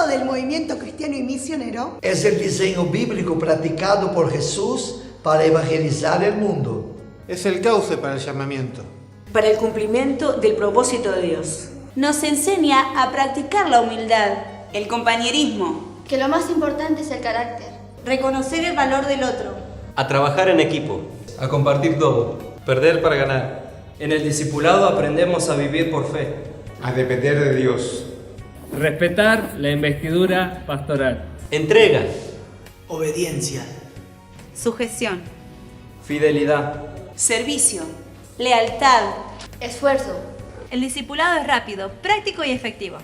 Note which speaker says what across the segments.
Speaker 1: discipulado del movimiento cristiano y misionero
Speaker 2: es el diseño bíblico practicado por Jesús para evangelizar el mundo.
Speaker 3: Es el cauce para el llamamiento,
Speaker 4: para el cumplimiento del propósito de Dios.
Speaker 5: Nos enseña a practicar la humildad,
Speaker 4: el compañerismo,
Speaker 6: que lo más importante es el carácter,
Speaker 5: reconocer el valor del otro,
Speaker 7: a trabajar en equipo,
Speaker 8: a compartir todo,
Speaker 7: perder para ganar.
Speaker 8: En el discipulado aprendemos a vivir por fe,
Speaker 3: a depender de Dios,
Speaker 9: respetar la investidura pastoral,
Speaker 7: entrega,
Speaker 10: obediencia,
Speaker 4: sujeción,
Speaker 8: fidelidad,
Speaker 4: servicio,
Speaker 5: lealtad,
Speaker 6: esfuerzo.
Speaker 11: El discipulado es rápido, práctico y efectivo.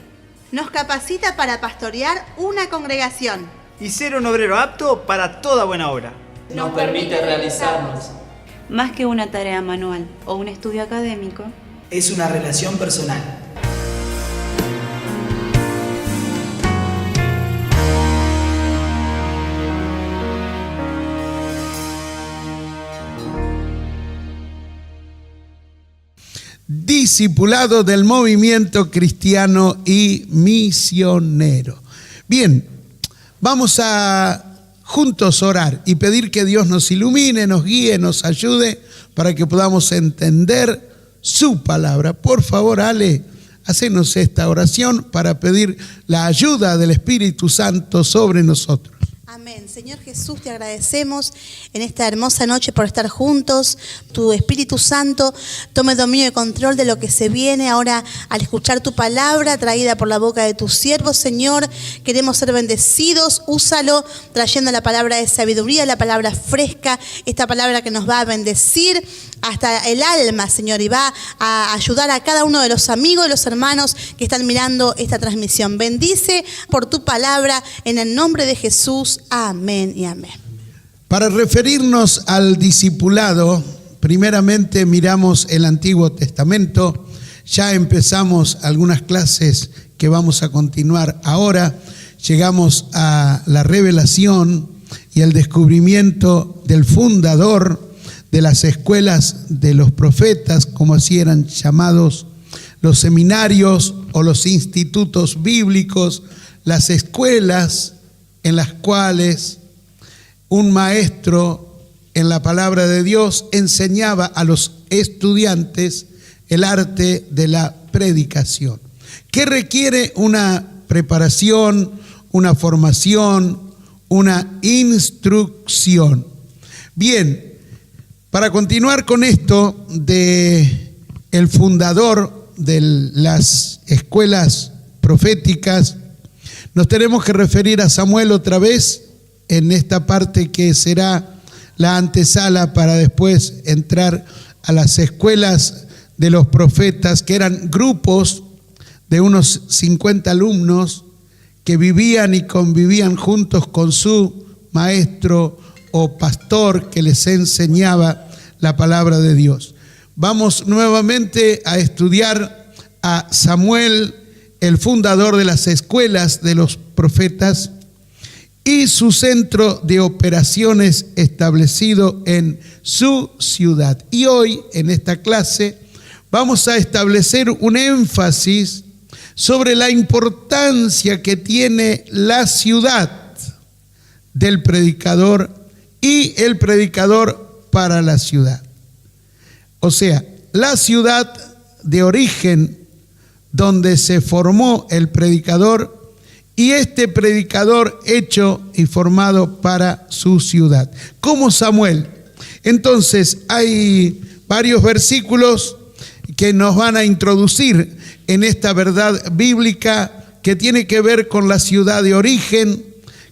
Speaker 1: nos capacita para pastorear una congregación
Speaker 10: y ser un obrero apto para toda buena obra.
Speaker 8: Nos permite realizarnos.
Speaker 4: Más que una tarea manual o un estudio académico,
Speaker 10: Es una relación personal.
Speaker 12: Discipulado del movimiento cristiano y misionero. Bien, vamos a juntos orar y pedir que Dios nos ilumine, nos guíe, nos ayude para que podamos entender su palabra. Por favor, Ale, hacenos esta oración para pedir la ayuda del Espíritu Santo sobre nosotros.
Speaker 1: Amén. Señor Jesús, te agradecemos en esta hermosa noche por estar juntos. Tu Espíritu Santo tome dominio y control de lo que se viene ahora al escuchar tu palabra traída por la boca de tus siervos, Señor. Queremos ser bendecidos. Úsalo trayendo la palabra de sabiduría, la palabra fresca, esta palabra que nos va a bendecir hasta el alma, Señor, y va a ayudar a cada uno de los amigos y los hermanos que están mirando esta transmisión. Bendice por tu palabra en el nombre de Jesús. Amén y amén.
Speaker 12: Para referirnos al discipulado, primeramente miramos el Antiguo Testamento. Ya empezamos algunas clases que vamos a continuar ahora. Llegamos a la revelación y el descubrimiento del fundador de las escuelas de los profetas, como así eran llamados los seminarios o los institutos bíblicos, las escuelas en las cuales un maestro en la palabra de Dios enseñaba a los estudiantes el arte de la predicación, que requiere una preparación, una formación, una instrucción. Bien, para continuar con esto de el fundador de las escuelas proféticas, nos tenemos que referir a Samuel otra vez en esta parte que será la antesala para después entrar a las escuelas de los profetas, que eran grupos de unos 50 alumnos que vivían y convivían juntos con su maestro o pastor que les enseñaba la palabra de Dios. Vamos nuevamente a estudiar a Samuel, el fundador de las escuelas de los profetas y su centro de operaciones establecido en su ciudad. Y hoy en esta clase vamos a establecer un énfasis sobre la importancia que tiene la ciudad del predicador y el predicador para la ciudad. O sea, la ciudad de origen donde se formó el predicador y este predicador hecho y formado para su ciudad, como Samuel. Entonces hay varios versículos que nos van a introducir en esta verdad bíblica que tiene que ver con la ciudad de origen,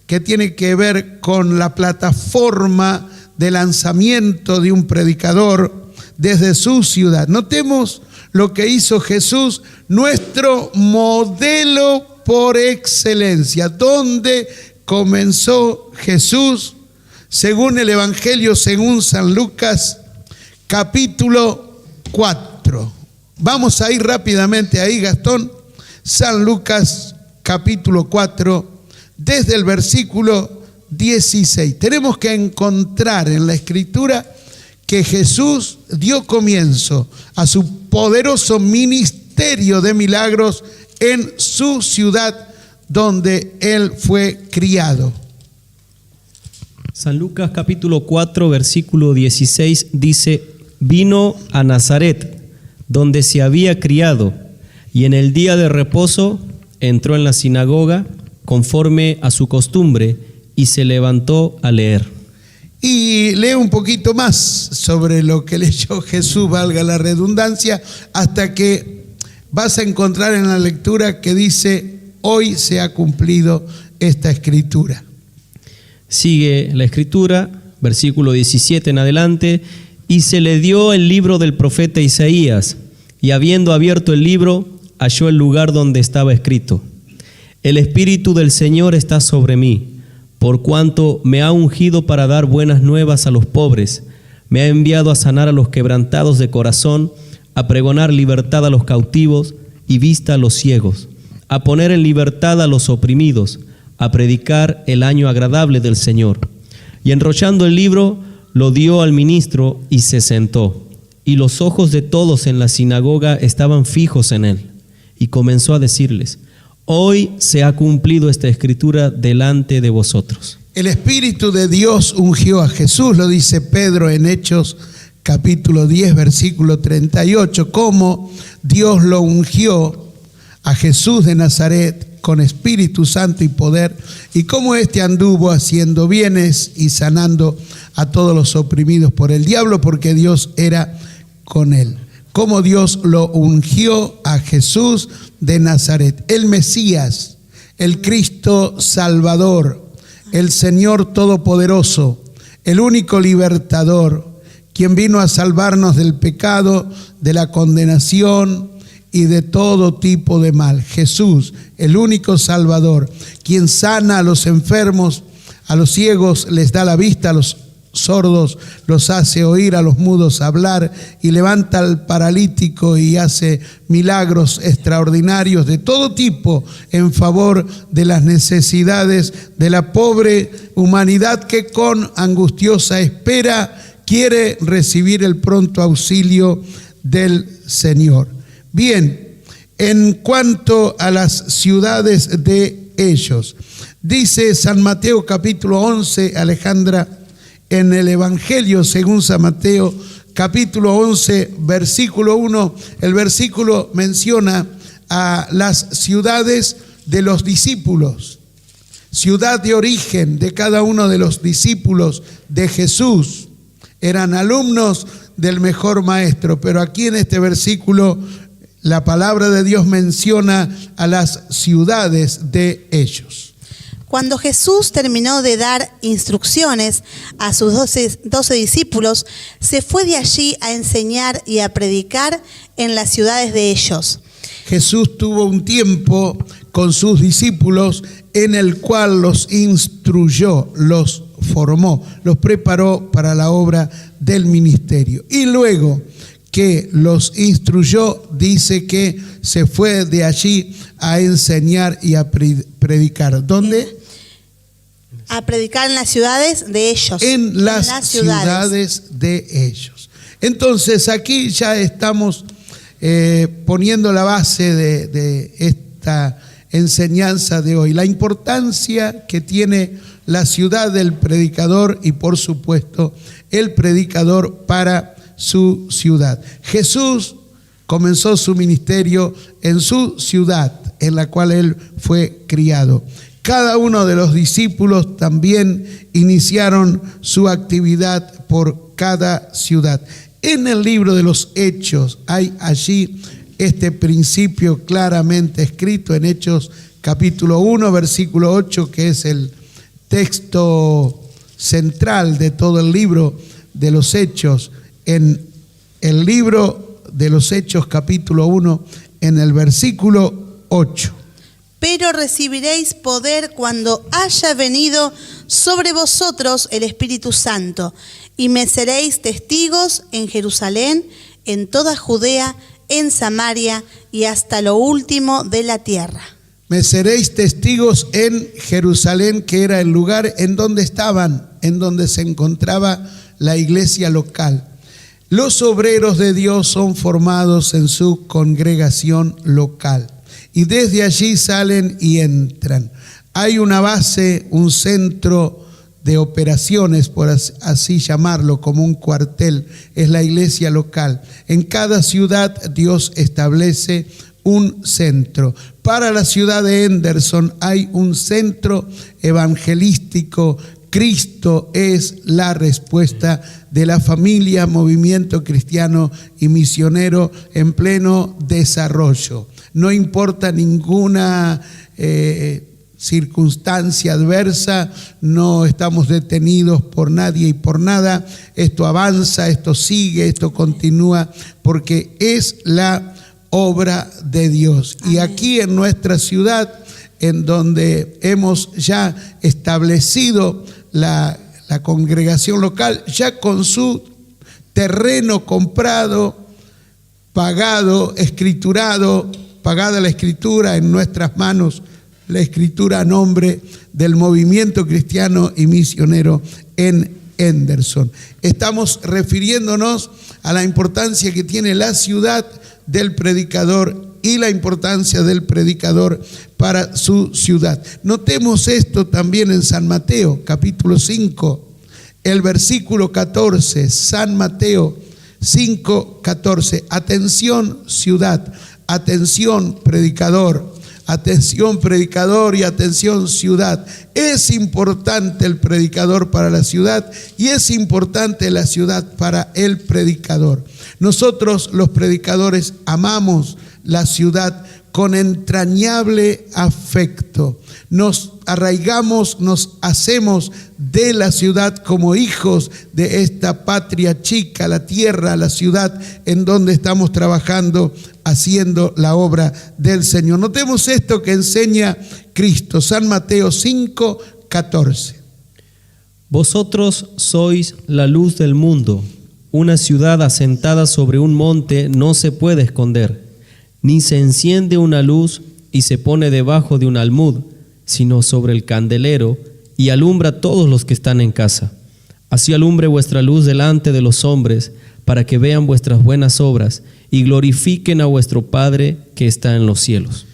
Speaker 12: que tiene que ver con la plataforma de lanzamiento de un predicador desde su ciudad. Notemos lo que hizo Jesús, nuestro modelo por excelencia. ¿Dónde comenzó Jesús? Según el Evangelio, según San Lucas, capítulo 4. Vamos a ir rápidamente ahí, Gastón. San Lucas, capítulo 4, desde el versículo 16. Tenemos que encontrar en la Escritura que Jesús dio comienzo a su poderoso ministerio de milagros en su ciudad donde él fue criado.
Speaker 13: San Lucas capítulo 4, versículo 16 dice: vino a Nazaret, donde se había criado, y en el día de reposo entró en la sinagoga conforme a su costumbre y se levantó a leer.
Speaker 12: Y lee un poquito más sobre lo que leyó Jesús, valga la redundancia, hasta que vas a encontrar en la lectura que dice: hoy se ha cumplido esta escritura.
Speaker 13: Sigue la escritura, versículo 17 en adelante: y se le dio el libro del profeta Isaías, y habiendo abierto el libro, halló el lugar donde estaba escrito: el Espíritu del Señor está sobre mí, por cuanto me ha ungido para dar buenas nuevas a los pobres, me ha enviado a sanar a los quebrantados de corazón, a pregonar libertad a los cautivos y vista a los ciegos, a poner en libertad a los oprimidos, a predicar el año agradable del Señor. Y enrollando el libro, lo dio al ministro y se sentó. Y los ojos de todos en la sinagoga estaban fijos en él. Y comenzó a decirles: hoy se ha cumplido esta escritura delante de vosotros.
Speaker 12: El Espíritu de Dios ungió a Jesús, lo dice Pedro en Hechos capítulo 10, versículo 38, cómo Dios lo ungió a Jesús de Nazaret con Espíritu Santo y poder, y cómo éste anduvo haciendo bienes y sanando a todos los oprimidos por el diablo, porque Dios era con él. Cómo Dios lo ungió a Jesús de Nazaret, el Mesías, el Cristo Salvador, el Señor Todopoderoso, el único libertador, quien vino a salvarnos del pecado, de la condenación y de todo tipo de mal. Jesús, el único Salvador, quien sana a los enfermos, a los ciegos les da la vista, a los sordos los hace oír, a los mudos hablar, y levanta al paralítico y hace milagros extraordinarios de todo tipo en favor de las necesidades de la pobre humanidad que con angustiosa espera quiere recibir el pronto auxilio del Señor. Bien, en cuanto a las ciudades de ellos, dice San Mateo capítulo 11, Alejandra, en el Evangelio según San Mateo capítulo 11, versículo 1, el versículo menciona a las ciudades de los discípulos, ciudad de origen de cada uno de los discípulos de Jesús. Eran alumnos del mejor maestro, pero aquí en este versículo la palabra de Dios menciona a las ciudades de ellos.
Speaker 1: Cuando Jesús terminó de dar instrucciones a sus 12 discípulos, se fue de allí a enseñar y a predicar en las ciudades de ellos.
Speaker 12: Jesús tuvo un tiempo con sus discípulos en el cual los instruyó, los formó, los preparó para la obra del ministerio. Y luego que los instruyó, dice que se fue de allí a enseñar y a predicar. ¿Dónde?
Speaker 1: A predicar en las ciudades de ellos.
Speaker 12: En las ciudades de ellos. Entonces aquí ya estamos poniendo la base de esta enseñanza de hoy. La importancia que tiene la ciudad del predicador y por supuesto el predicador para su ciudad. Jesús comenzó su ministerio en su ciudad en la cual él fue criado. Cada uno de los discípulos también iniciaron su actividad por cada ciudad. En el libro de los Hechos hay allí este principio claramente escrito en Hechos capítulo 1, versículo 8, que es el texto central de todo el libro de los Hechos. En el libro de los Hechos capítulo 1, en el versículo 8.
Speaker 1: Pero recibiréis poder cuando haya venido sobre vosotros el Espíritu Santo, y me seréis testigos en Jerusalén, en toda Judea, en Samaria y hasta lo último de la tierra.
Speaker 12: Me seréis testigos en Jerusalén, que era el lugar en donde estaban, en donde se encontraba la iglesia local. Los obreros de Dios son formados en su congregación local. y desde allí salen y entran. Hay una base, un centro de operaciones, por así llamarlo, como un cuartel, es la iglesia local. En cada ciudad Dios establece un centro. Para la ciudad de Henderson hay un centro evangelístico. Cristo es la respuesta de la familia, movimiento cristiano y misionero en pleno desarrollo. No importa ninguna circunstancia adversa, no estamos detenidos por nadie y por nada. Esto avanza, esto sigue, esto continúa, porque es la obra de Dios. Amén. Y aquí en nuestra ciudad, en donde hemos ya establecido la congregación local, ya con su terreno comprado, pagado, escriturado, pagada la escritura en nuestras manos, la escritura a nombre del movimiento cristiano y misionero en Henderson. Estamos refiriéndonos a la importancia que tiene la ciudad del predicador y la importancia del predicador para su ciudad. Notemos esto también en San Mateo, capítulo 5, el versículo 14, San Mateo 5, 14. Atención ciudad, atención predicador y atención ciudad. Es importante el predicador para la ciudad y es importante la ciudad para el predicador. Nosotros los predicadores amamos la ciudad con entrañable afecto. Nos arraigamos, nos hacemos de la ciudad como hijos de esta patria chica, la tierra, la ciudad en donde estamos trabajando, haciendo la obra del Señor. Notemos esto que enseña Cristo, San Mateo 5, 14.
Speaker 13: Vosotros sois la luz del mundo. Una ciudad asentada sobre un monte no se puede esconder, ni se enciende una luz y se pone debajo de un almud, sino sobre el candelero, y alumbra a todos los que están en casa. Así alumbre vuestra luz delante de los hombres, para que vean vuestras buenas obras y glorifiquen a vuestro Padre que está en los cielos.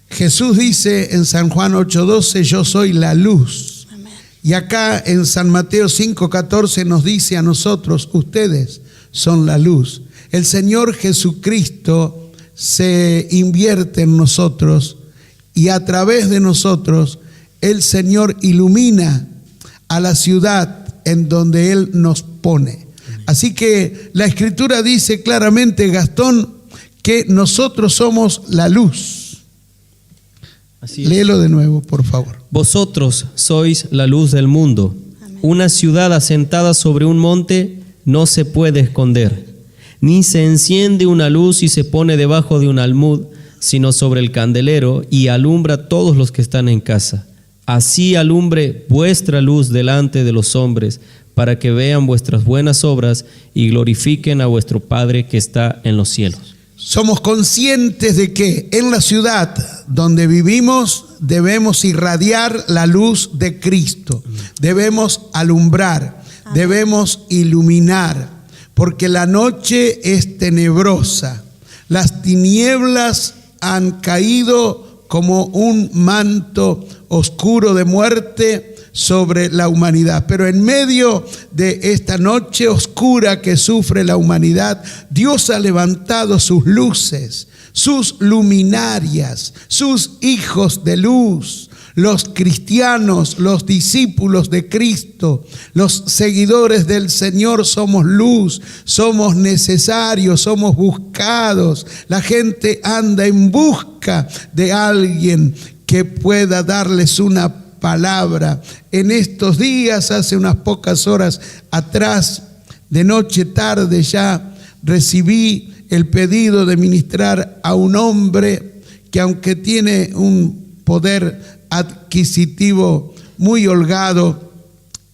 Speaker 12: Jesús dice en San Juan 8:12, yo soy la luz. Amén. Y acá en San Mateo 5:14 nos dice a nosotros, ustedes son la luz. El Señor Jesucristo se invierte en nosotros y a través de nosotros el Señor ilumina a la ciudad en donde Él nos pone. Así que la Escritura dice claramente, Gastón, que nosotros somos la luz.
Speaker 13: Así es.
Speaker 12: Léelo de nuevo, por favor.
Speaker 13: Vosotros sois la luz del mundo. Amén. Una ciudad asentada sobre un monte no se puede esconder, ni se enciende una luz y se pone debajo de un almud, sino sobre el candelero, y alumbra a todos los que están en casa. Así alumbre vuestra luz delante de los hombres, para que vean vuestras buenas obras y glorifiquen a vuestro Padre que está en los cielos.
Speaker 12: Somos conscientes de que en la ciudad donde vivimos debemos irradiar la luz de Cristo, debemos alumbrar, debemos iluminar, porque la noche es tenebrosa, las tinieblas han caído como un manto oscuro de muerte sobre la humanidad. Pero en medio de esta noche oscura que sufre la humanidad, Dios ha levantado sus luces, sus luminarias, sus hijos de luz, los cristianos, los discípulos de Cristo, los seguidores del Señor. Somos luz, somos necesarios, somos buscados. La gente anda en busca de alguien que pueda darles una palabra. En estos días, hace unas pocas horas atrás, de noche tarde ya, recibí el pedido de ministrar a un hombre que, aunque tiene un poder adquisitivo muy holgado,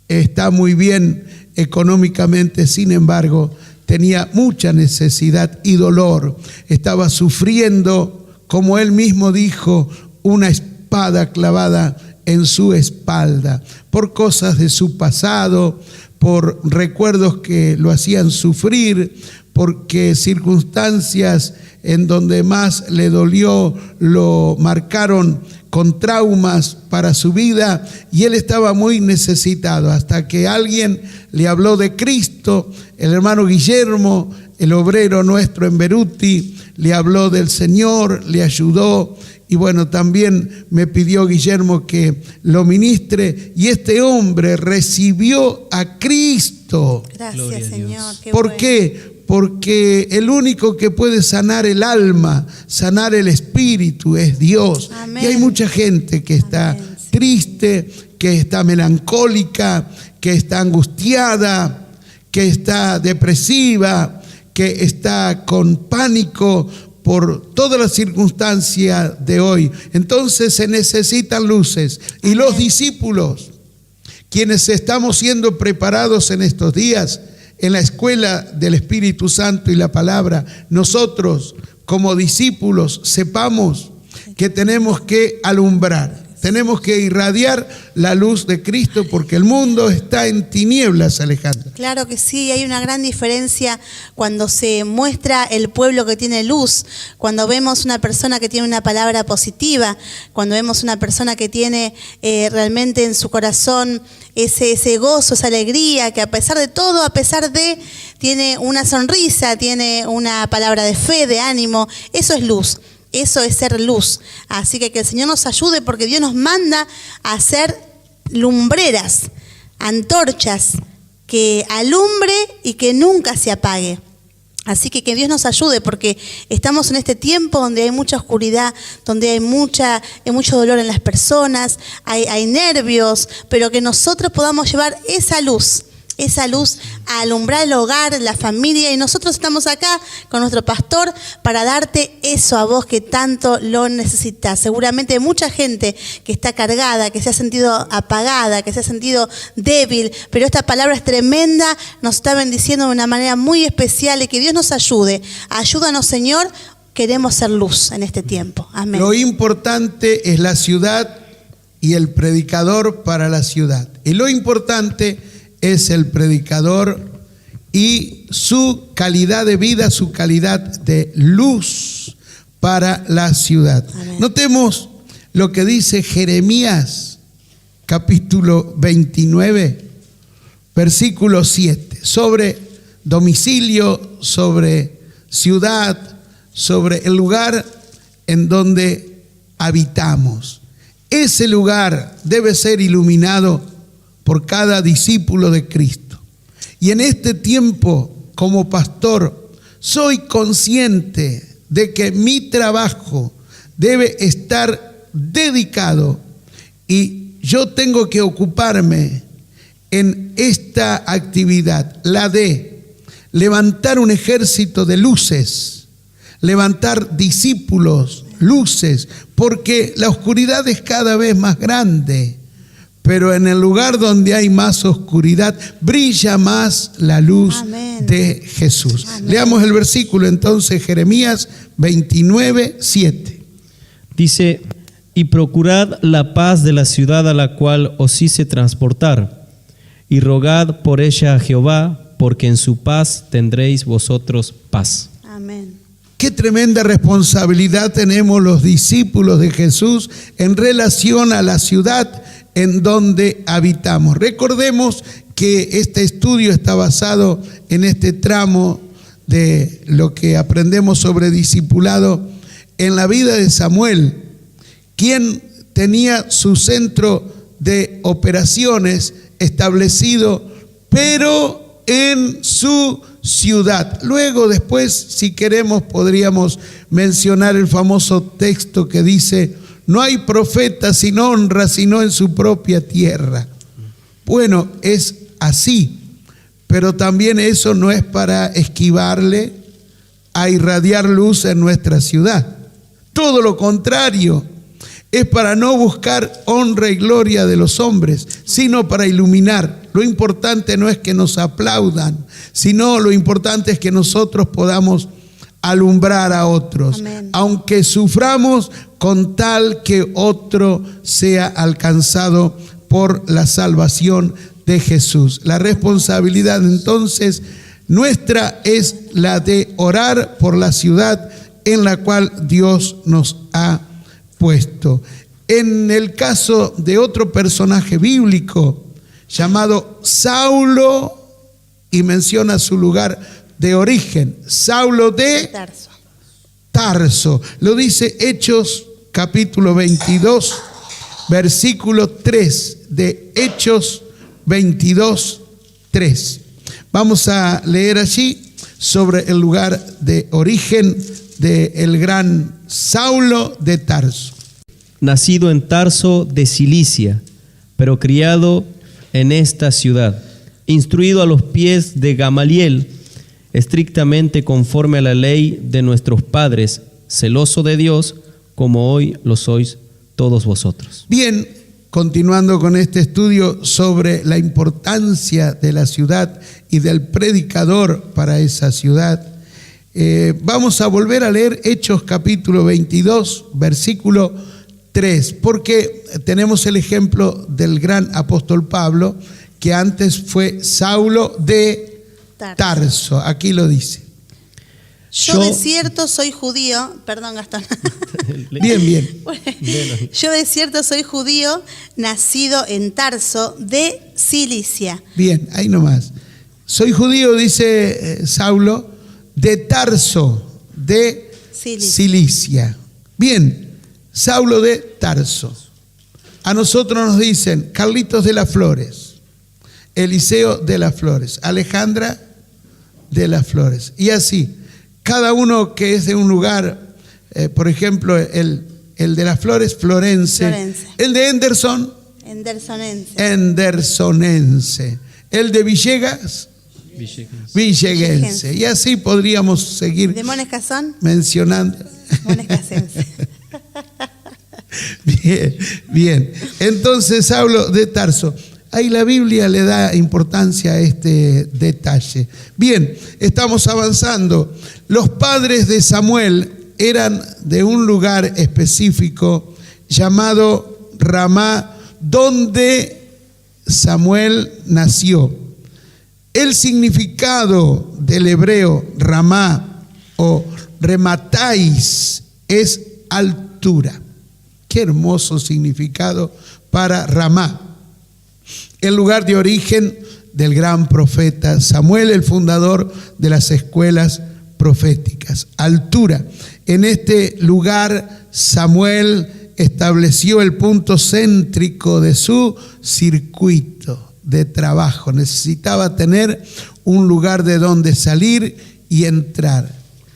Speaker 12: está muy bien económicamente, sin embargo, tenía mucha necesidad y dolor. Estaba sufriendo, como él mismo dijo, una espada clavada en su espalda, por cosas de su pasado, por recuerdos que lo hacían sufrir, porque circunstancias en donde más le dolió, lo marcaron con traumas para su vida y él estaba muy necesitado, hasta que alguien le habló de Cristo. El hermano Guillermo, el obrero nuestro en Beruti, le habló del Señor, le ayudó. Y bueno, también me pidió Guillermo que lo ministre, y este hombre recibió a Cristo.
Speaker 1: Gracias, Señor.
Speaker 12: ¿Por qué? Porque el único que puede sanar el alma, sanar el espíritu es Dios.
Speaker 1: Amén.
Speaker 12: Y hay mucha gente que está triste, que está melancólica, que está angustiada, que está depresiva, que está con pánico por todas las circunstancias de hoy. Entonces se necesitan luces. Y los discípulos, quienes estamos siendo preparados en estos días en la escuela del Espíritu Santo y la palabra, nosotros como discípulos sepamos que tenemos que alumbrar, tenemos que irradiar la luz de Cristo, porque el mundo está en tinieblas, Alejandra.
Speaker 1: Claro que sí, hay una gran diferencia cuando se muestra el pueblo que tiene luz, cuando vemos una persona que tiene una palabra positiva, cuando vemos una persona que tiene realmente en su corazón ese gozo, esa alegría, que a pesar de todo, tiene una sonrisa, tiene una palabra de fe, de ánimo. Eso es luz. Eso es ser luz. Así que el Señor nos ayude, porque Dios nos manda a ser lumbreras, antorchas, que alumbre y que nunca se apague. Así que Dios nos ayude, porque estamos en este tiempo donde hay mucha oscuridad, donde hay mucho dolor en las personas, hay nervios, pero que nosotros podamos llevar esa luz a alumbrar el hogar, la familia, y nosotros estamos acá con nuestro pastor para darte eso a vos que tanto lo necesitas. Seguramente hay mucha gente que está cargada, que se ha sentido apagada, que se ha sentido débil, pero esta palabra es tremenda, nos está bendiciendo de una manera muy especial, y que Dios nos ayude. Ayúdanos, Señor, queremos ser luz en este tiempo. Amén.
Speaker 12: Lo importante es la ciudad y el predicador para la ciudad. Y lo importante es el predicador y su calidad de vida, su calidad de luz para la ciudad. Amén. Notemos lo que dice Jeremías, capítulo 29, versículo 7, sobre domicilio, sobre ciudad, sobre el lugar en donde habitamos. Ese lugar debe ser iluminado por cada discípulo de Cristo. Y en este tiempo, como pastor, soy consciente de que mi trabajo debe estar dedicado, y yo tengo que ocuparme en esta actividad, la de levantar un ejército de luces, levantar discípulos, luces, porque la oscuridad es cada vez más grande. Pero en el lugar donde hay más oscuridad, brilla más la luz. Amén. De Jesús. Amén. Leamos el versículo entonces, Jeremías 29, 7.
Speaker 13: Dice: y procurad la paz de la ciudad a la cual os hice transportar, y rogad por ella a Jehová, porque en su paz tendréis vosotros paz.
Speaker 1: Amén.
Speaker 12: Qué tremenda responsabilidad tenemos los discípulos de Jesús en relación a la ciudad en donde habitamos. Recordemos que este estudio está basado en este tramo de lo que aprendemos sobre discipulado en la vida de Samuel, quien tenía su centro de operaciones establecido, pero en su ciudad. Luego, después, si queremos, podríamos mencionar el famoso texto que dice: no hay profeta sin honra, sino en su propia tierra. Bueno, es así, pero también eso no es para esquivarle a irradiar luz en nuestra ciudad. Todo lo contrario, es para no buscar honra y gloria de los hombres, sino para iluminar. Lo importante no es que nos aplaudan, sino lo importante es que nosotros podamos alumbrar a otros. Amén. Aunque suframos, con tal que otro sea alcanzado por la salvación de Jesús. La responsabilidad entonces nuestra es la de orar por la ciudad en la cual Dios nos ha puesto. En el caso de otro personaje bíblico llamado Saulo, y menciona su lugar de origen, Saulo de Tarso. Lo dice Hechos capítulo 22, versículo 3, de Hechos 22, 3. Vamos a leer allí sobre el lugar de origen del gran Saulo de Tarso.
Speaker 13: Nacido en Tarso de Cilicia, pero criado en esta ciudad, instruido a los pies de Gamaliel, estrictamente conforme a la ley de nuestros padres, celoso de Dios, como hoy lo sois todos vosotros.
Speaker 12: Bien, continuando con este estudio sobre la importancia de la ciudad y del predicador para esa ciudad, vamos a volver a leer Hechos capítulo 22, versículo 3, porque tenemos el ejemplo del gran apóstol Pablo, que antes fue Saulo de Tarso. Aquí lo dice.
Speaker 1: Yo de cierto soy judío, perdón Gastón.
Speaker 12: Bien.
Speaker 1: Yo de cierto soy judío, nacido en Tarso de Cilicia.
Speaker 12: Bien, ahí nomás. Soy judío, dice Saulo, de Tarso de Cilicia. Bien, Saulo de Tarso. A nosotros nos dicen Carlitos de las Flores, Eliseo de las Flores, Alejandra de las Flores. Y así, cada uno que es de un lugar, por ejemplo, el de las Flores, Florense. El de Henderson, Hendersonense. El de Villegas, Villeguense. Y así podríamos seguir
Speaker 1: ¿De Monescazón?
Speaker 12: Mencionando.
Speaker 1: Monescasense.
Speaker 12: Bien. Entonces hablo de Tarso. Ahí la Biblia le da importancia a este detalle. Bien, estamos avanzando. Los padres de Samuel eran de un lugar específico llamado Ramá, donde Samuel nació. El significado del hebreo Ramá o rematáis es altura. Qué hermoso significado para Ramá. El lugar de origen del gran profeta Samuel, el fundador de las escuelas proféticas. Altura. En este lugar Samuel estableció el punto céntrico de su circuito de trabajo. Necesitaba tener un lugar de donde salir y entrar.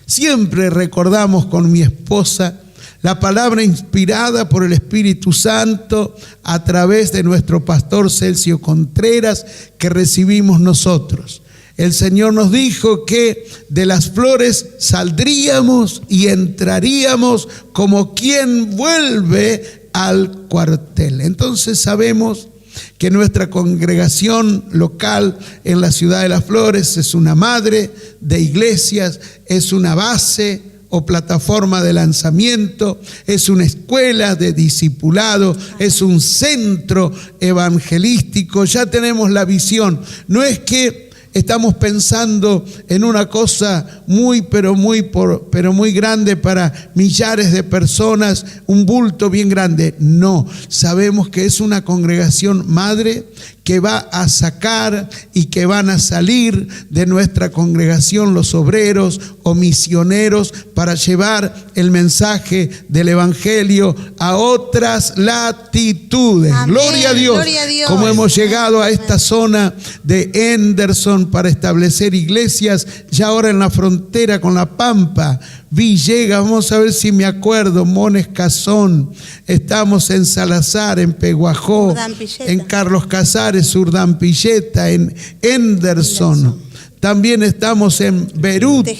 Speaker 12: Siempre recordamos con mi esposa la palabra inspirada por el Espíritu Santo a través de nuestro pastor Celcio Contreras que recibimos nosotros. El Señor nos dijo que de las flores saldríamos y entraríamos como quien vuelve al cuartel. Entonces sabemos que nuestra congregación local en la ciudad de Las Flores es una madre de iglesias, es una base o plataforma de lanzamiento, es una escuela de discipulado, es un centro evangelístico. Ya tenemos la visión. No es que estamos pensando en una cosa pero muy grande para millares de personas, un bulto bien grande. No, sabemos que es una congregación madre que va a sacar y que van a salir de nuestra congregación los obreros o misioneros para llevar el mensaje del evangelio a otras latitudes.
Speaker 1: Amén.
Speaker 12: Gloria a Dios.
Speaker 1: Gloria a Dios.
Speaker 12: Como hemos llegado a esta zona de Henderson para establecer iglesias, ya ahora en la frontera con La Pampa, Villegas, vamos a ver si me acuerdo, Monescazón, estamos en Salazar, en Peguajó, en Carlos Casares, Urdampilleta, en Henderson. También estamos en Beruti,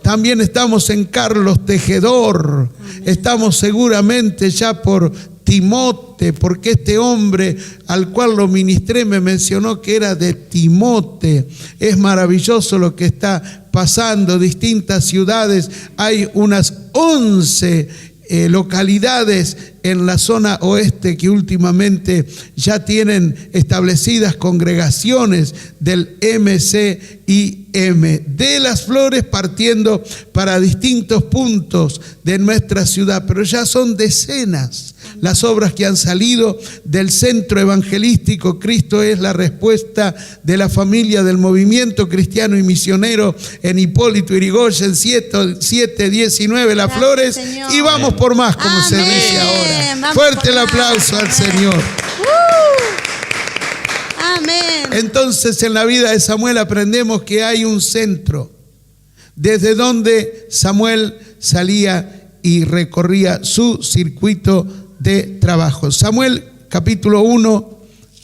Speaker 12: también estamos en Carlos Tejedor, estamos seguramente ya por Timote, porque este hombre al cual lo ministré me mencionó que era de Timote. Es maravilloso lo que está pasando, distintas ciudades, hay unas 11 localidades en la zona oeste que últimamente ya tienen establecidas congregaciones del MCIM de Las Flores, partiendo para distintos puntos de nuestra ciudad, pero ya son decenas las obras que han salido del centro evangelístico. Cristo es la respuesta de la familia del movimiento cristiano y misionero en Hipólito Yrigoyen 719 Las Flores.
Speaker 1: Señor.
Speaker 12: Y vamos por más, como se dice ahora.
Speaker 1: Vamos
Speaker 12: Fuerte
Speaker 1: por
Speaker 12: el
Speaker 1: más.
Speaker 12: aplauso al Señor.
Speaker 1: Amén.
Speaker 12: Entonces, en la vida de Samuel aprendemos que hay un centro desde donde Samuel salía y recorría su circuito de trabajo. Samuel, capítulo 1,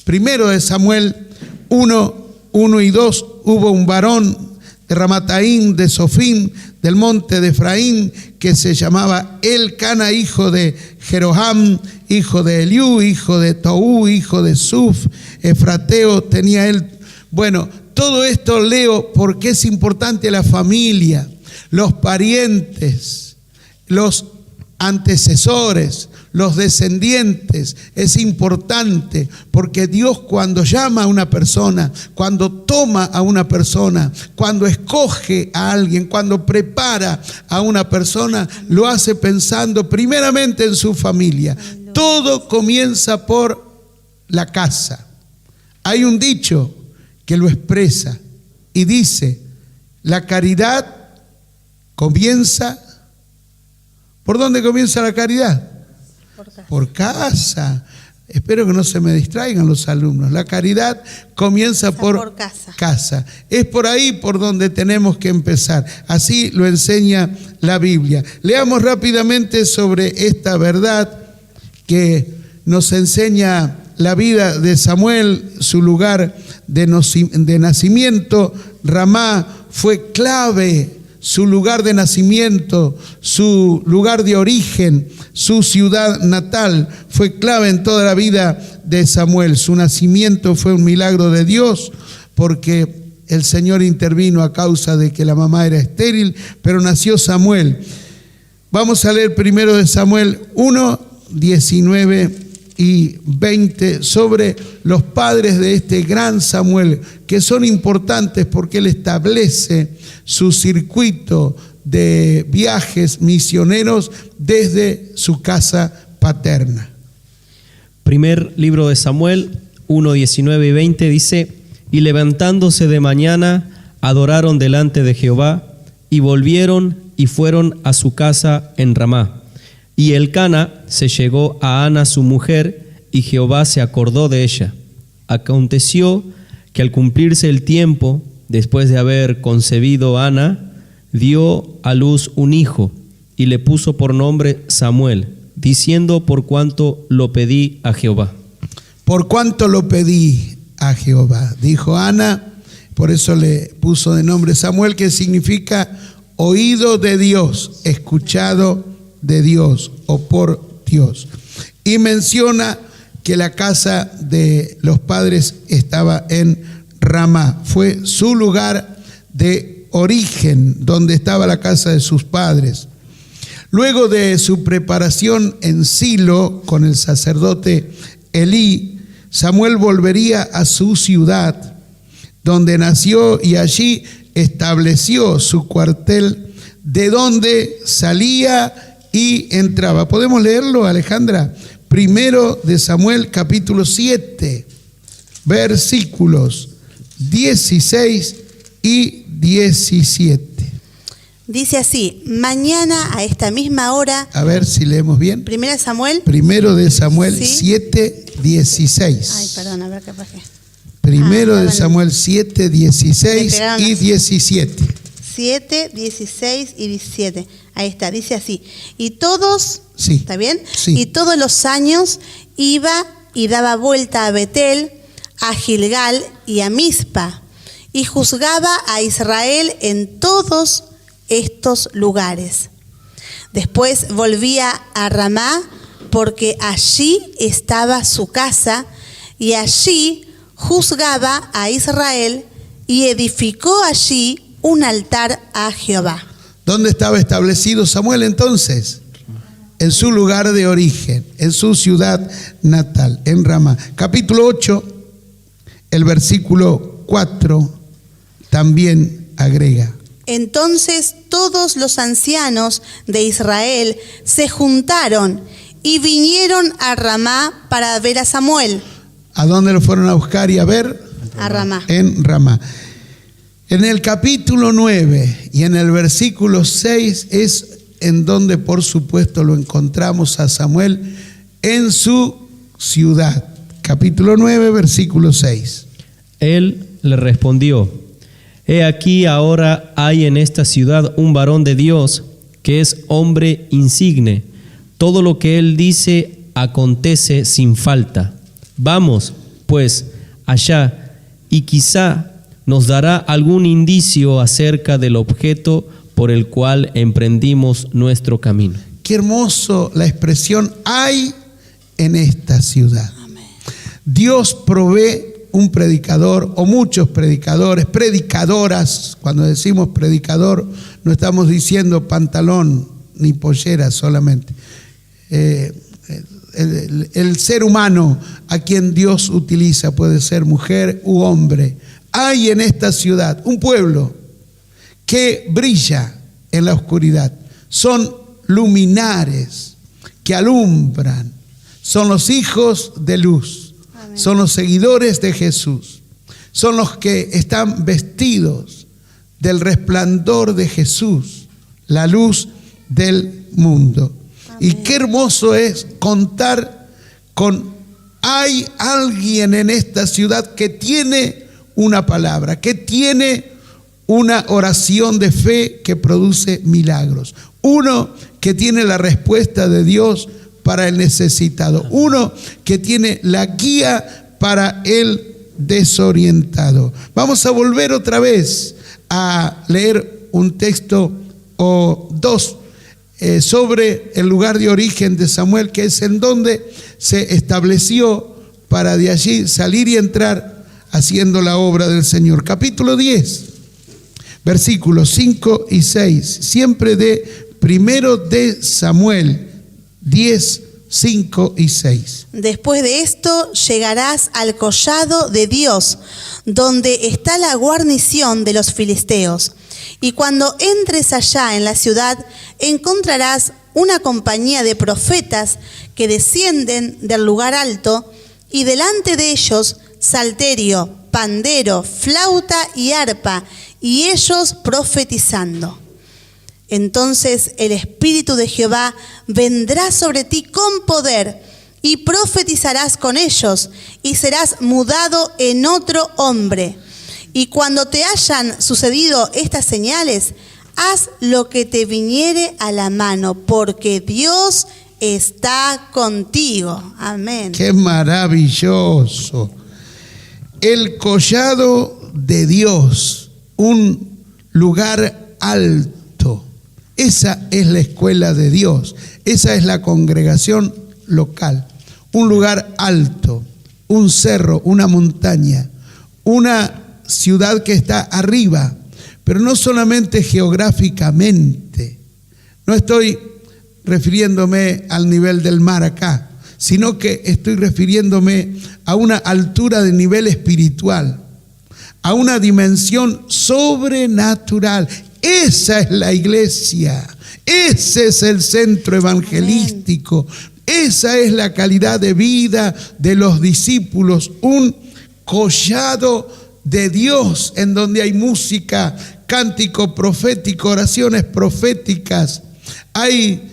Speaker 12: primero de Samuel 1 y 2, hubo un varón de Ramataim, de Sofín, del monte de Efraín, que se llamaba Elcana, hijo de Jeroham, hijo de Eliú, hijo de Toú, hijo de Suf, Efrateo tenía él. Bueno, todo esto leo porque es importante la familia, los parientes, los antecesores, los descendientes. Es importante porque Dios, cuando llama a una persona, cuando toma a una persona, cuando escoge a alguien, cuando prepara a una persona, lo hace pensando primeramente en su familia. Todo comienza por la casa. Hay un dicho que lo expresa y dice: la caridad comienza. ¿Por dónde comienza la caridad? Por casa. Espero que no se me distraigan los alumnos. La caridad comienza por casa. Es por ahí por donde tenemos que empezar. Así lo enseña la Biblia. Leamos rápidamente sobre esta verdad que nos enseña la vida de Samuel, su lugar de nacimiento. Ramá fue clave. Su lugar de nacimiento, su lugar de origen, su ciudad natal fue clave en toda la vida de Samuel. Su nacimiento fue un milagro de Dios porque el Señor intervino a causa de que la mamá era estéril, pero nació Samuel. Vamos a leer primero de Samuel 1, 19 y 20 sobre los padres de este gran Samuel, que son importantes porque él establece su circuito de viajes misioneros desde su casa paterna.
Speaker 13: Primer libro de Samuel 1, 19 y 20 dice: y levantándose de mañana adoraron delante de Jehová, y volvieron y fueron a su casa en Ramá. Y Elcana se llegó a Ana su mujer, y Jehová se acordó de ella. Aconteció que al cumplirse el tiempo, después de haber concebido Ana, dio a luz un hijo, y le puso por nombre Samuel, diciendo: por cuanto lo pedí a Jehová.
Speaker 12: Por cuanto lo pedí a Jehová, dijo Ana, por eso le puso de nombre Samuel, que significa oído de Dios, escuchado de Dios o por Dios. Y menciona que la casa de los padres estaba en Ramá. Fue su lugar de origen, donde estaba la casa de sus padres. Luego de su preparación en Silo con el sacerdote Elí, Samuel volvería a su ciudad, donde nació, y allí estableció su cuartel, de donde salía y entraba. ¿Podemos leerlo, Alejandra? Primero de Samuel, capítulo 7, versículos 16 y 17.
Speaker 1: Dice así: mañana a esta misma hora.
Speaker 12: A ver si leemos bien.
Speaker 1: Primero de Samuel.
Speaker 12: Primero de Samuel,
Speaker 1: ¿sí?
Speaker 12: 7, 16.
Speaker 1: Ay, perdón, a ver capaz que.
Speaker 12: Primero de Samuel 7, 16 y 17.
Speaker 1: 7, 16 y 17. Ahí está, dice así: y todos,
Speaker 12: sí,
Speaker 1: ¿está bien?
Speaker 12: Sí.
Speaker 1: Y todos los años iba y daba vuelta a Betel, a Gilgal y a Mizpa, y juzgaba a Israel en todos estos lugares. Después volvía a Ramá, porque allí estaba su casa, y allí juzgaba a Israel, y edificó allí un altar a Jehová.
Speaker 12: ¿Dónde estaba establecido Samuel entonces? en su lugar de origen, en su ciudad natal, en Ramá. Capítulo 8, el versículo 4 también agrega:
Speaker 1: Entonces todos los ancianos de Israel se juntaron y vinieron a Ramá para ver a Samuel.
Speaker 12: ¿A dónde lo fueron a buscar y a ver?
Speaker 1: A Ramá.
Speaker 12: En Ramá. En el capítulo 9 y en el versículo 6 es en donde por supuesto lo encontramos a Samuel en su ciudad. Capítulo 9, versículo 6.
Speaker 13: Él le respondió: He aquí ahora hay en esta ciudad un varón de Dios que es hombre insigne. Todo lo que él dice acontece sin falta. Vamos, pues, allá, y quizá nos dará algún indicio acerca del objeto por el cual emprendimos nuestro camino.
Speaker 12: Qué hermoso la expresión "hay en esta ciudad". Amén. Dios provee un predicador o muchos predicadores, predicadoras. Cuando decimos predicador no estamos diciendo pantalón ni pollera solamente. El ser humano a quien Dios utiliza puede ser mujer u hombre. Hay en esta ciudad un pueblo que brilla en la oscuridad. Son luminares que alumbran. Son los hijos de luz. Amén. Son los seguidores de Jesús. Son los que están vestidos del resplandor de Jesús, la luz del mundo. Amén. Y qué hermoso es contar con: hay alguien en esta ciudad que tiene una palabra, que tiene una oración de fe que produce milagros. Uno que tiene la respuesta de Dios para el necesitado. Uno que tiene la guía para el desorientado. Vamos a volver otra vez a leer un texto o dos sobre el lugar de origen de Samuel, que es en donde se estableció para de allí salir y entrar haciendo la obra del Señor. Capítulo 10, versículos 5 y 6, siempre de primero de Samuel 10, 5 y 6.
Speaker 1: Después de esto llegarás al collado de Dios, donde está la guarnición de los filisteos. Y cuando entres allá en la ciudad, encontrarás una compañía de profetas que descienden del lugar alto, y delante de ellos salterio, pandero, flauta y arpa, y ellos profetizando. Entonces el Espíritu de Jehová vendrá sobre ti con poder, y profetizarás con ellos, y serás mudado en otro hombre. Y cuando te hayan sucedido estas señales, haz lo que te viniere a la mano, porque Dios está contigo. Amén.
Speaker 12: ¡Qué maravilloso! El collado de Dios, un lugar alto. Esa es la escuela de Dios. Esa es la congregación local. Un lugar alto, un cerro, una montaña, una ciudad que está arriba, pero no solamente geográficamente. No estoy refiriéndome al nivel del mar acá, sino que estoy refiriéndome a una altura de nivel espiritual, a una dimensión sobrenatural. Esa es la iglesia, ese es el centro evangelístico, esa es la calidad de vida de los discípulos, un collado de Dios en donde hay música, cántico profético, oraciones proféticas, hay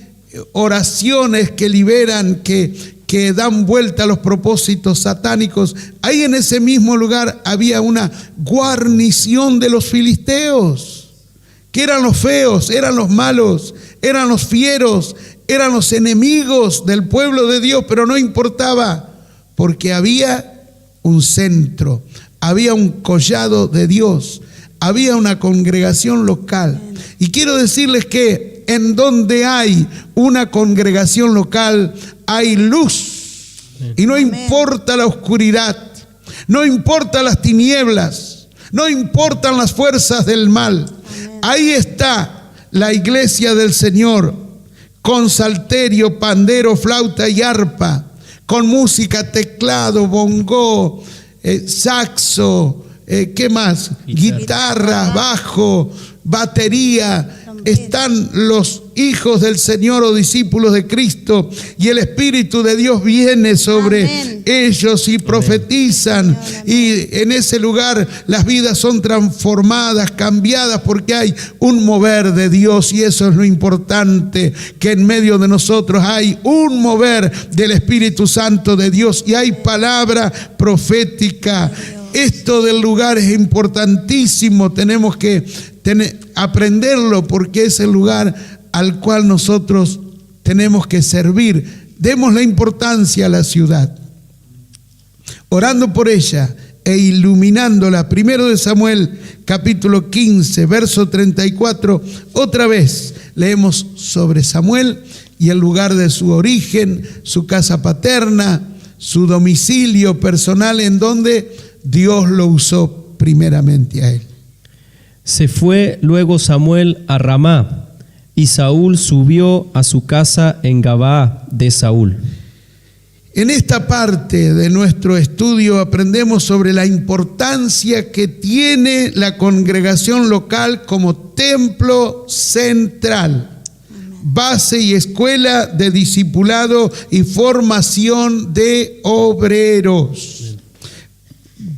Speaker 12: oraciones que liberan, que dan vuelta a los propósitos satánicos. Ahí en ese mismo lugar había una guarnición de los filisteos, que eran los feos, eran los malos, eran los fieros, eran los enemigos del pueblo de Dios, pero no importaba, porque había un centro, había un collado de Dios, había una congregación local. Y quiero decirles que en donde hay una congregación local hay luz. Y no importa la oscuridad, no importa las tinieblas, no importan las fuerzas del mal. Ahí está la iglesia del Señor con salterio, pandero, flauta y arpa, con música, teclado, bongó, saxo, ¿qué más? Guitarra, bajo, batería. Están los hijos del Señor o discípulos de Cristo y el Espíritu de Dios viene sobre ellos y profetizan. Y en ese lugar las vidas son transformadas, cambiadas, porque hay un mover de Dios, y eso es lo importante, que en medio de nosotros hay un mover del Espíritu Santo de Dios y hay palabra profética. Esto del lugar es importantísimo, tenemos que aprenderlo, porque es el lugar al cual nosotros tenemos que servir. Demos la importancia a la ciudad, orando por ella e iluminándola. Primero de Samuel, capítulo 15, verso 34. Otra vez leemos sobre Samuel y el lugar de su origen, su casa paterna, su domicilio personal, en donde Dios lo usó primeramente a él.
Speaker 13: Se fue luego Samuel a Ramá, y Saúl subió a su casa en Gabaa de Saúl.
Speaker 12: En esta parte de nuestro estudio aprendemos sobre la importancia que tiene la congregación local como templo central, base y escuela de discipulado y formación de obreros,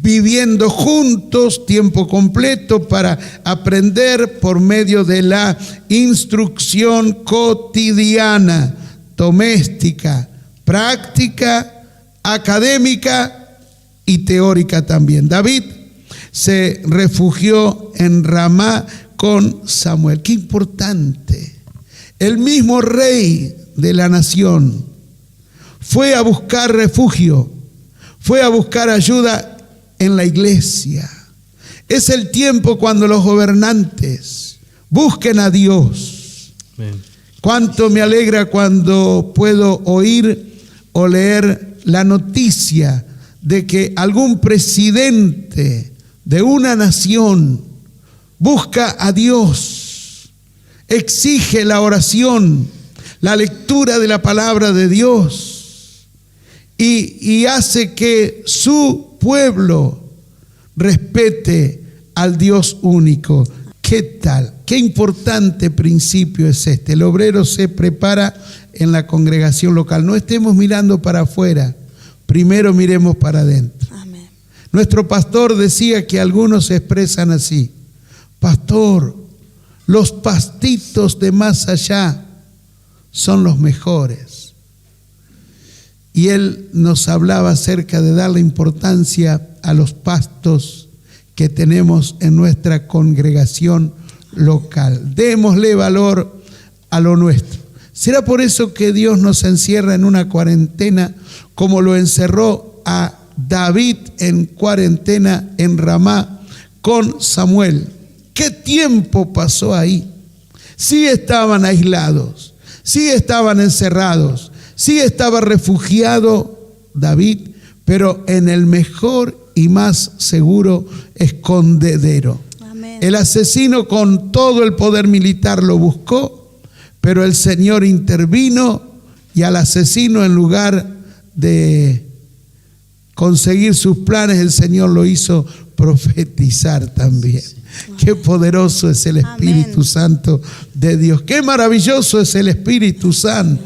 Speaker 12: viviendo juntos tiempo completo para aprender por medio de la instrucción cotidiana, doméstica, práctica, académica y teórica también. David se refugió en Ramá con Samuel. Qué importante. El mismo rey de la nación fue a buscar refugio, fue a buscar ayuda en la iglesia. Es el tiempo cuando los gobernantes busquen a Dios. Amén. Cuánto me alegra cuando puedo oír o leer la noticia de que algún presidente de una nación busca a Dios, exige la oración, la lectura de la palabra de Dios y hace que su pueblo respete al Dios único. ¿Qué tal? Qué importante principio es este. El obrero se prepara en la congregación local. No estemos mirando para afuera, primero miremos para adentro. Amén. Nuestro pastor decía que algunos se expresan así: pastor, los pastitos de más allá son los mejores. Y él nos hablaba acerca de darle importancia a los pastos que tenemos en nuestra congregación local. Démosle valor a lo nuestro. ¿Será por eso que Dios nos encierra en una cuarentena, como lo encerró a David en cuarentena en Ramá con Samuel? ¿Qué tiempo pasó ahí? Sí estaban aislados, sí estaban encerrados, sí estaba refugiado David, pero en el mejor y más seguro escondedero. Amén. El asesino con todo el poder militar lo buscó, pero el Señor intervino y al asesino, en lugar de conseguir sus planes, el Señor lo hizo profetizar también. Qué poderoso es el Espíritu Amén. Santo de Dios. Qué maravilloso es el Espíritu Santo.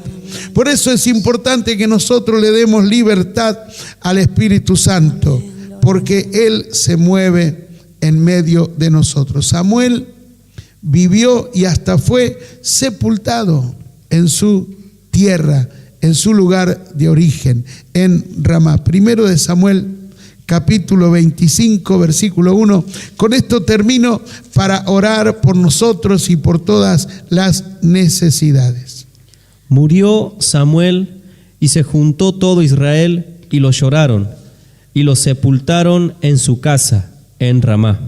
Speaker 12: Por eso es importante que nosotros le demos libertad al Espíritu Santo, porque Él se mueve en medio de nosotros. Samuel vivió y hasta fue sepultado en su tierra, en su lugar de origen, en Ramá. Primero de Samuel, capítulo 25, versículo 1. Con esto termino para orar por nosotros y por todas las necesidades.
Speaker 13: Murió Samuel y se juntó todo Israel y lo lloraron y lo sepultaron en su casa en Ramá.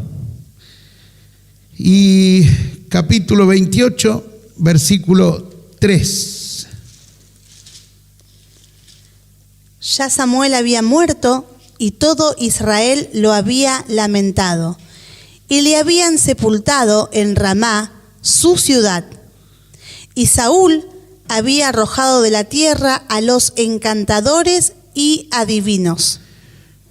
Speaker 12: Y capítulo 28, versículo 3.
Speaker 1: Ya Samuel había muerto y todo Israel lo había lamentado, y le habían sepultado en Ramá, su ciudad. Y Saúl había arrojado de la tierra a los encantadores y adivinos.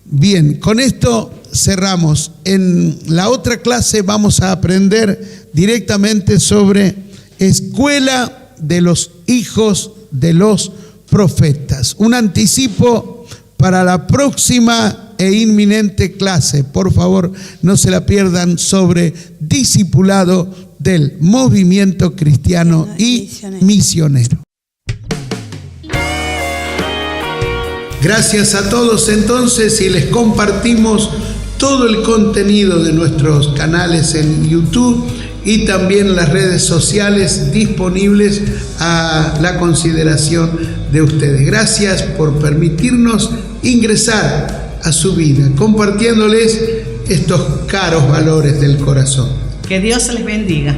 Speaker 12: Bien, con esto cerramos. En la otra clase vamos a aprender directamente sobre escuela de los hijos de los profetas. Un anticipo para la próxima e inminente clase. Por favor, no se la pierdan, sobre discipulado del movimiento cristiano y misionero. Gracias a todos entonces, y les compartimos todo el contenido de nuestros canales en YouTube y también las redes sociales disponibles a la consideración de ustedes. Gracias por permitirnos ingresar a su vida, compartiéndoles estos caros valores del corazón.
Speaker 14: Que Dios les bendiga.